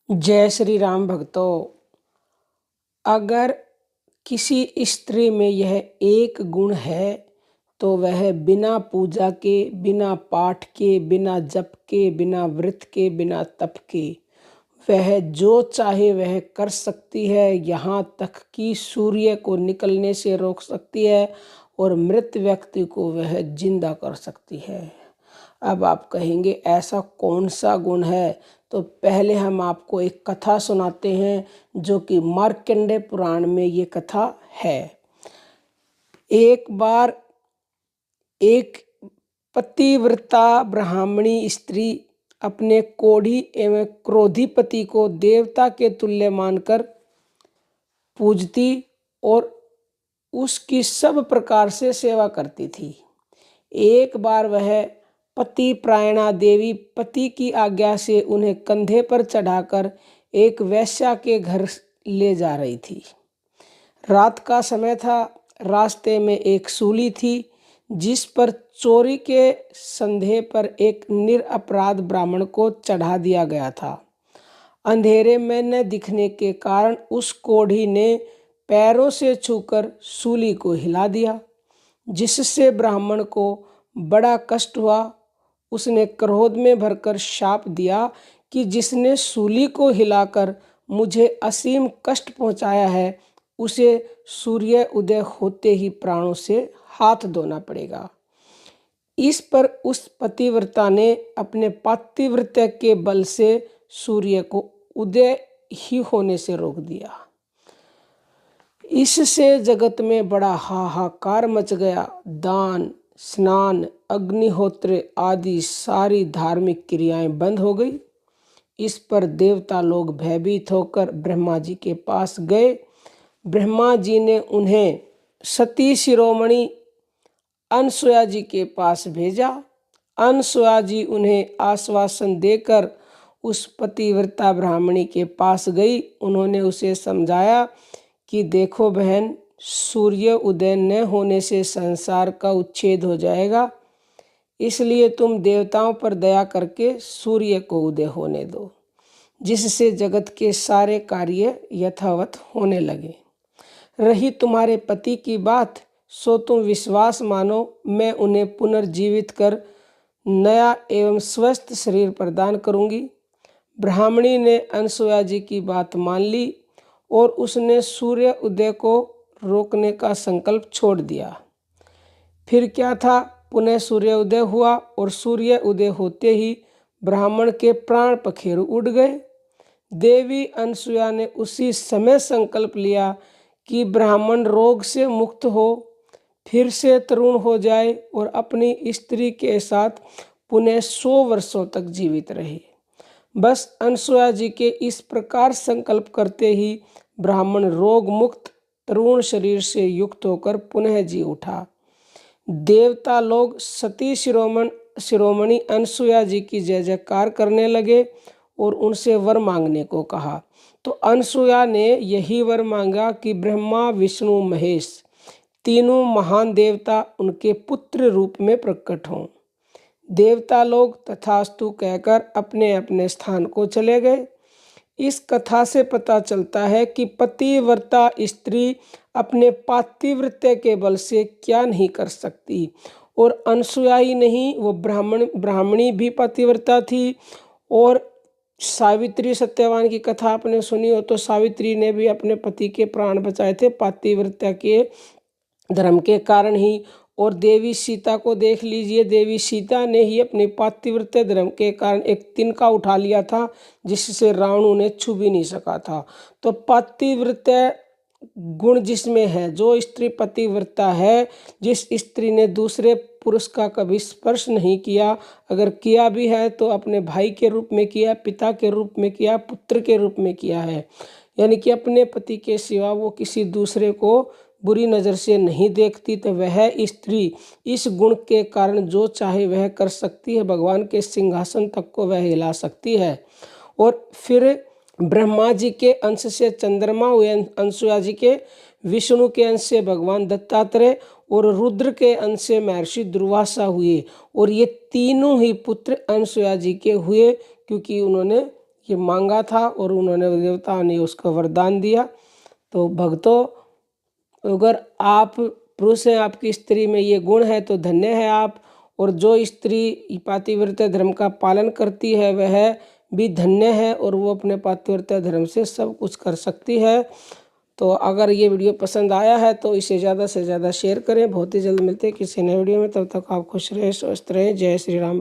जय श्री राम भक्तों। अगर किसी स्त्री में यह एक गुण है तो वह बिना पूजा के, बिना पाठ के, बिना जप के, बिना व्रत के, बिना तप के वह जो चाहे वह कर सकती है। यहाँ तक कि सूर्य को निकलने से रोक सकती है और मृत व्यक्ति को वह जिंदा कर सकती है। अब आप कहेंगे ऐसा कौन सा गुण है? तो पहले हम आपको एक कथा सुनाते हैं जो कि मार्कंडेय पुराण में ये कथा है। एक बार एक पतिव्रता ब्राह्मणी स्त्री अपने कोढ़ी एवं क्रोधी पति को देवता के तुल्य मानकर पूजती और उसकी सब प्रकार से सेवा करती थी। एक बार वह पति प्रायणा देवी पति की आज्ञा से उन्हें कंधे पर चढ़ाकर एक वेश्या के घर ले जा रही थी। रात का समय था। रास्ते में एक सूली थी जिस पर चोरी के संदेह पर एक निरपराध ब्राह्मण को चढ़ा दिया गया था। अंधेरे में न दिखने के कारण उस कोढ़ी ने पैरों से छूकर सूली को हिला दिया, जिससे ब्राह्मण को बड़ा कष्ट हुआ। उसने क्रोध में भरकर शाप दिया कि जिसने सूली को हिलाकर मुझे असीम कष्ट पहुंचाया है, उसे सूर्य उदय होते ही प्राणों से हाथ धोना पड़ेगा। इस पर उस पतिव्रता ने अपने पातिव्रत्य के बल से सूर्य को उदय ही होने से रोक दिया। इससे जगत में बड़ा हाहाकार मच गया। दान, स्नान, अग्निहोत्र आदि सारी धार्मिक क्रियाएं बंद हो गई। इस पर देवता लोग भयभीत होकर ब्रह्मा जी के पास गए। ब्रह्मा जी ने उन्हें सती शिरोमणि अनसुया जी के पास भेजा। अनसुया जी उन्हें आश्वासन देकर उस पतिव्रता ब्राह्मणी के पास गई। उन्होंने उसे समझाया कि देखो बहन, सूर्य उदय न होने से संसार का उच्छेद हो जाएगा, इसलिए तुम देवताओं पर दया करके सूर्य को उदय होने दो, जिससे जगत के सारे कार्य यथावत होने लगे। रही तुम्हारे पति की बात, सो तुम विश्वास मानो, मैं उन्हें पुनर्जीवित कर नया एवं स्वस्थ शरीर प्रदान करूंगी। ब्राह्मणी ने अनसुया जी की बात मान ली और उसने सूर्य उदय को रोकने का संकल्प छोड़ दिया। फिर क्या था, पुनः सूर्य उदय हुआ और सूर्य उदय होते ही ब्राह्मण के प्राण पखेरु उड़ गए। देवी अनसुया ने उसी समय संकल्प लिया कि ब्राह्मण रोग से मुक्त हो, फिर से तरुण हो जाए और अपनी स्त्री के साथ पुनः 100 वर्षों तक जीवित रहे। बस अनसुया जी के इस प्रकार संकल्प करते ही ब्राह्मण रोग मुक्त तरुण शरीर से युक्त होकर पुनः जी उठा। देवता लोग सती शिरोमणि अनसुया जी की जय जयकार करने लगे और उनसे वर मांगने को कहा। तो अनसुया ने यही वर मांगा कि ब्रह्मा, विष्णु, महेश तीनों महान देवता उनके पुत्र रूप में प्रकट हों। देवता लोग तथास्तु कहकर अपने अपने स्थान को चले गए। इस कथा से पता चलता है कि पतिव्रता स्त्री अपने पातिव्रत्य के बल से क्या नहीं कर सकती। और अनसुया ही नहीं, वो ब्राह्मणी भी पतिव्रता थी। और सावित्री सत्यवान की कथा आपने सुनी हो तो सावित्री ने भी अपने पति के प्राण बचाए थे पातिव्रत्य के धर्म के कारण ही। और देवी सीता को देख लीजिए, देवी सीता ने ही अपने पातिव्रत्य धर्म के कारण एक तिनका उठा लिया था जिससे रावण उन्हें छू भी नहीं सका था। तो पातिव्रत्य गुण जिसमें है, जो स्त्री पतिव्रता है, जिस स्त्री ने दूसरे पुरुष का कभी स्पर्श नहीं किया, अगर किया भी है तो अपने भाई के रूप में किया, पिता के रूप में किया, पुत्र के रूप में किया है, यानी कि अपने पति के सिवा वो किसी दूसरे को बुरी नज़र से नहीं देखती, तो वह स्त्री इस गुण के कारण जो चाहे वह कर सकती है। भगवान के सिंहासन तक को वह हिला सकती है। और फिर ब्रह्मा जी के अंश से चंद्रमा हुए अनसुया जी के, विष्णु के अंश से भगवान दत्तात्रेय और रुद्र के अंश से महर्षि दुर्वासा हुए। और ये तीनों ही पुत्र अनसुया जी के हुए क्योंकि उन्होंने ये मांगा था और उन्होंने देवताओं ने उसको वरदान दिया। तो भक्तों, अगर आप पुरुष हैं, आपकी स्त्री में ये गुण है तो धन्य है आप। और जो स्त्री पातिव्रत्य धर्म का पालन करती है वह भी धन्य है और वो अपने पातिव्रत्य धर्म से सब कुछ कर सकती है। तो अगर ये वीडियो पसंद आया है तो इसे ज़्यादा से ज़्यादा शेयर करें। बहुत ही जल्द मिलते हैं किसी नए वीडियो में, तब तक आप खुश रहें, स्वस्थ रहें। जय श्री राम।